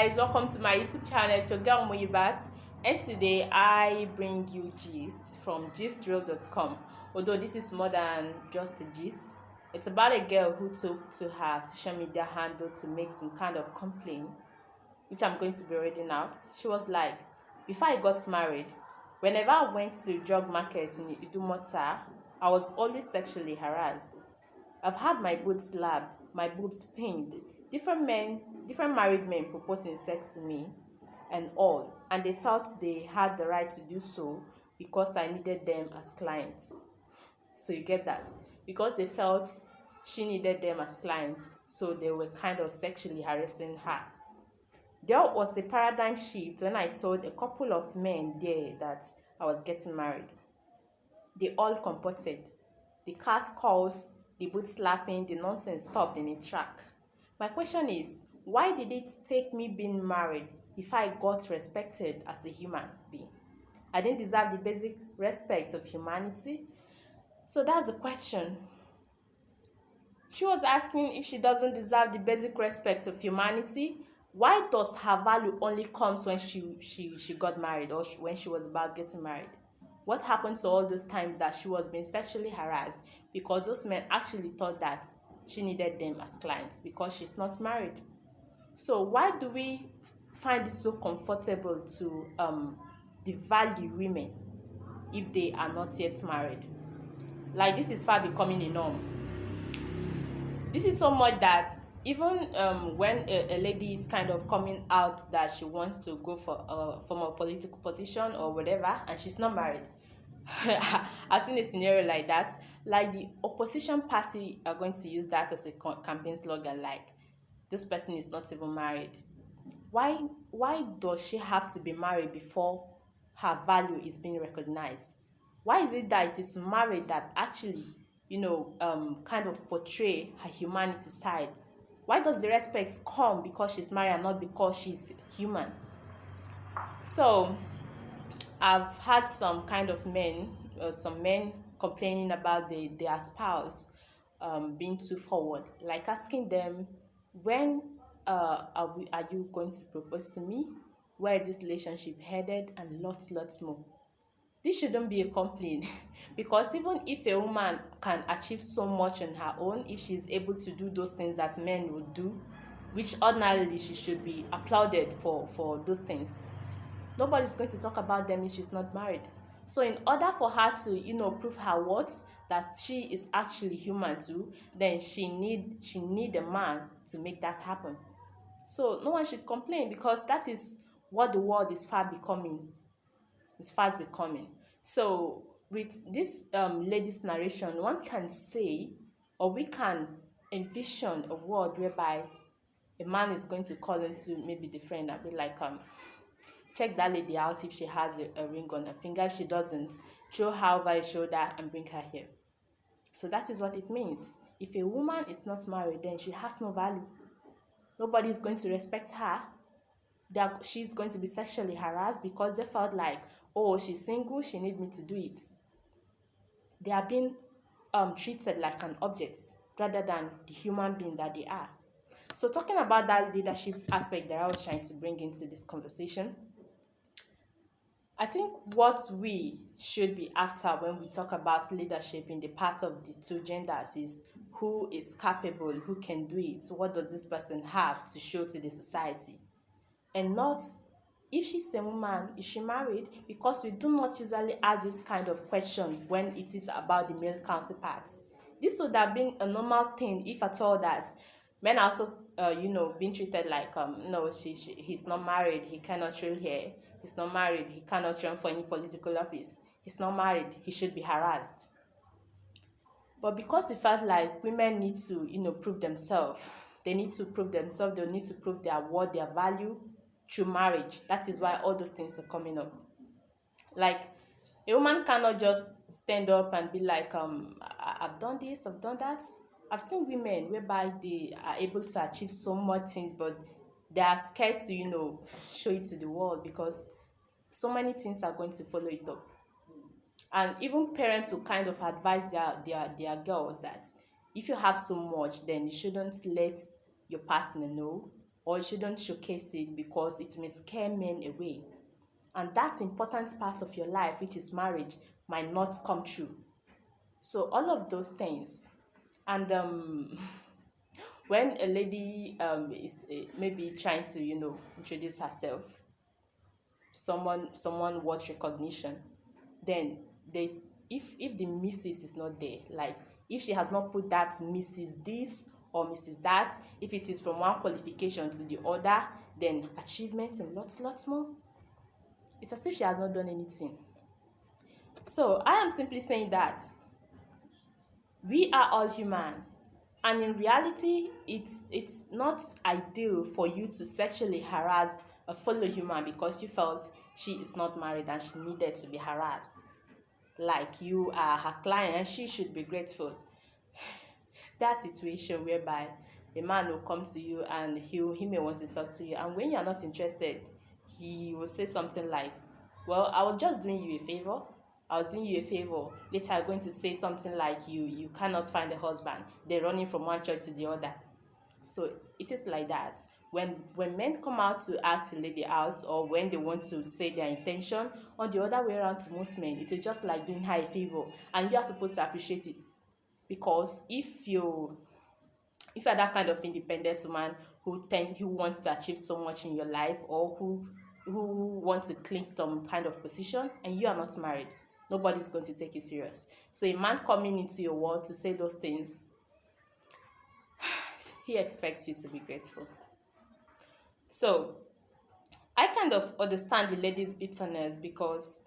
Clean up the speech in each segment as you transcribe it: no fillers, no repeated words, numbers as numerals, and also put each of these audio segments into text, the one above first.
guys, welcome to my YouTube channel. It's your girl Muyibat, and today I bring you gist from gistreel.com. Although this is more than just a gist, it's about a girl who took to her social media handle to make some kind of complaint, which I'm going to be reading out. She was like, before I got married, whenever I went to drug market in Idumota, I was always sexually harassed. I've had my boobs slapped, my boobs pinned, different married men proposing sex to me and all, and they felt they had the right to do so because I needed them as clients. So you get that? Because they felt she needed them as clients, so they were kind of sexually harassing her. There was a paradigm shift when I told a couple of men there that I was getting married. They all comported. The cat calls, the boot slapping, the nonsense stopped in a track. My question is, why did it take me being married if I got respected as a human being? I didn't deserve the basic respect of humanity? So that's the question. She was asking if she doesn't deserve the basic respect of humanity. Why does her value only comes when she got married or when she was about getting married? What happened to all those times that she was being sexually harassed because those men actually thought that she needed them as clients because she's not married? So why do we find it so comfortable to devalue women if they are not yet married? Like, this is far becoming a norm. This is so much that even when a lady is kind of coming out that she wants to go from a political position or whatever, and she's not married, I've seen a scenario like that. Like, the opposition party are going to use that as a campaign slogan, like, this person is not even married. Why does she have to be married before her value is being recognized? Why is it that it is married that actually, kind of portray her humanity side? Why does the respect come because she's married and not because she's human? So I've had some kind of some men complaining about their spouse being too forward, like asking them, when are you going to propose to me? Where is this relationship headed? And lots more. This shouldn't be a complaint because even if a woman can achieve so much on her own, if she's able to do those things that men would do, which ordinarily she should be applauded for those things, nobody's going to talk about them if she's not married. So in order for her to prove her worth, that she is actually human too, then she need a man to make that happen. So no one should complain because that is what the world is fast becoming. So with this lady's narration, one can say, or we can envision a world whereby a man is going to call into maybe the friend and be like, check that lady out if she has a ring on her finger. If she doesn't, throw her over her shoulder and bring her here. So that is what it means. If a woman is not married, then she has no value. Nobody is going to respect her. She's going to be sexually harassed because they felt like, oh, she's single, she needs me to do it. They are being treated like an object rather than the human being that they are. So talking about that leadership aspect that I was trying to bring into this conversation, I think what we should be after when we talk about leadership in the part of the two genders is who is capable, who can do it, what does this person have to show to the society, and not if she's a woman, is she married? Because we do not usually ask this kind of question when it is about the male counterparts. This would have been a normal thing if at all that men are also being treated like no, he's not married, he cannot rule here. He's not married, he cannot run for any political office. He's not married, he should be harassed. But because we felt like women need to prove themselves, they need to prove their worth, their value through marriage. That is why all those things are coming up. Like, a woman cannot just stand up and be like, I've done this, I've done that. I've seen women whereby they are able to achieve so much things, but they are scared to show it to the world because so many things are going to follow it up. And even parents will kind of advise their girls that if you have so much, then you shouldn't let your partner know. or you shouldn't showcase it because it may scare men away. And that important part of your life, which is marriage, might not come true. So all of those things. And when a lady is maybe trying to, introduce herself, someone wants recognition, then there's if the missus is not there, like if she has not put that Mrs. this or Mrs. that, if it is from one qualification to the other, then achievements and lots more, it's as if she has not done anything. So I am simply saying that we are all human, and in reality it's not ideal for you to sexually harass a fellow human because you felt she is not married and she needed to be harassed. Like you are her client, she should be grateful. That situation whereby a man will come to you and he may want to talk to you, and when you're not interested, he will say something like, well, I was just doing you a favor. I was doing you a favor. Later, I'm going to say something like you cannot find a husband. They're running from one church to the other. So it is like that. When men come out to ask a lady out, or when they want to say their intention, on the other way around, to most men, it is just like doing her a favor, and you are supposed to appreciate it. Because if you're that kind of independent woman who wants to achieve so much in your life, or who wants to cling some kind of position, and you are not married, nobody's going to take you serious. So a man coming into your world to say those things, he expects you to be grateful. So I kind of understand the lady's bitterness, because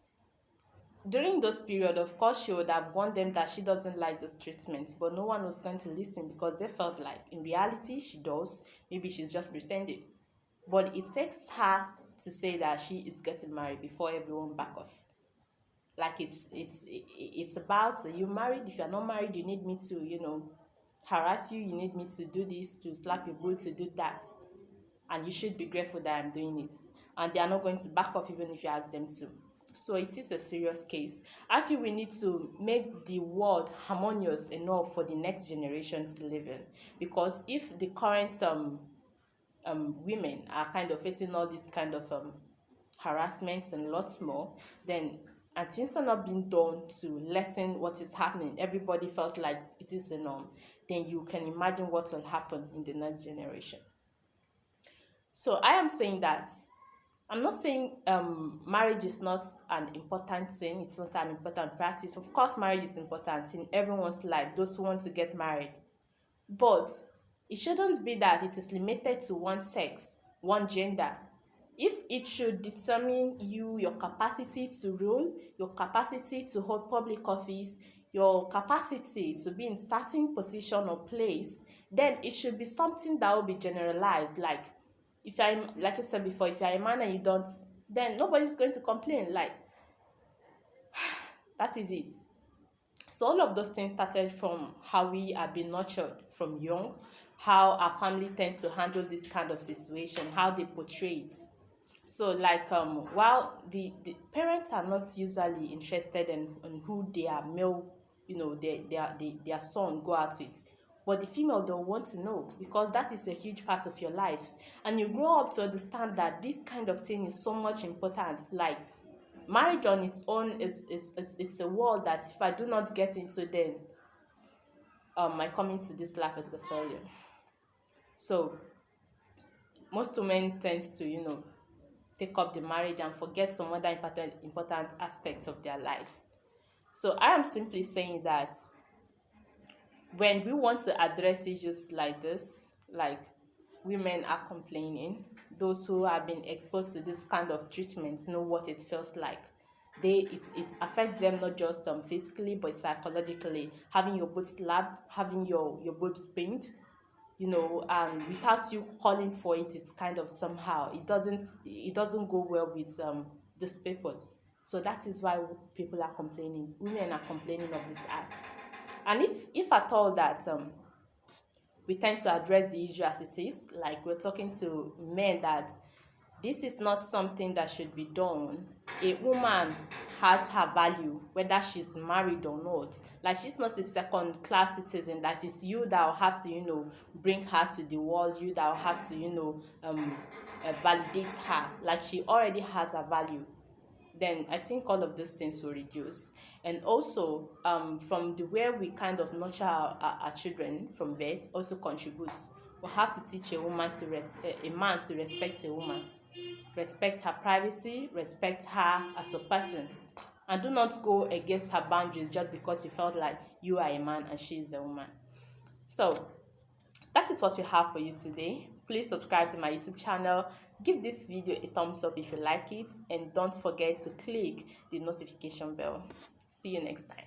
during those period, of course, she would have warned them that she doesn't like this treatment, but no one was going to listen because they felt like in reality she does. Maybe she's just pretending. But it takes her to say that she is getting married before everyone back off. Like it's about, you married. If you're not married, you need me to, harass you. You need me to do this, to slap your boot, to do that. And you should be grateful that I'm doing it. And they are not going to back off even if you ask them to. So it is a serious case. I feel we need to make the world harmonious enough for the next generation to live in. Because if the current women are kind of facing all this kind of harassments and lots more, then and things are not being done to lessen what is happening, everybody felt like it is a norm, then you can imagine what will happen in the next generation. So I am saying that I'm not saying marriage is not an important thing. It's not an important practice. Of course, marriage is important in everyone's life, those who want to get married. But it shouldn't be that it is limited to one sex, one gender. If it should determine your capacity to rule, your capacity to hold public office, your capacity to be in certain position or place, then it should be something that will be generalized. Like I said before, if you're a man and you don't, then nobody's going to complain. Like, that is it. So all of those things started from how we are being nurtured from young, how our family tends to handle this kind of situation, how they portray it. So while the parents are not usually interested in who their male, their son go out with, but the female don't want to know, because that is a huge part of your life. And you grow up to understand that this kind of thing is so much important. Like, marriage on its own is a world that if I do not get into, then my coming to this life is a failure. So most women tends to, take up the marriage and forget some other important aspects of their life. So I am simply saying that when we want to address issues like this, like women are complaining, those who have been exposed to this kind of treatment know what it feels like. It affects them not just physically but psychologically. Having your boobs slapped, having your boobs pinned, and without you calling for it, it's kind of somehow it doesn't go well with these people. So that is why people are complaining. Women are complaining of this act. And if at all that we tend to address the issue as it is, like we're talking to men that This is not something that should be done. A woman has her value, whether she's married or not. Like, she's not a second class citizen that is you that will have to, bring her to the world, you that will have to, validate her. Like, she already has her value. Then I think all of those things will reduce. And also, from the way we kind of nurture our children from birth also contributes. We have to teach a woman a man to respect a woman, respect her privacy, respect her as a person, and do not go against her boundaries just because you felt like you are a man and she is a woman. So that is what we have for you today. Please subscribe to my YouTube channel, give this video a thumbs up if you like it, and don't forget to click the notification bell. See you next time.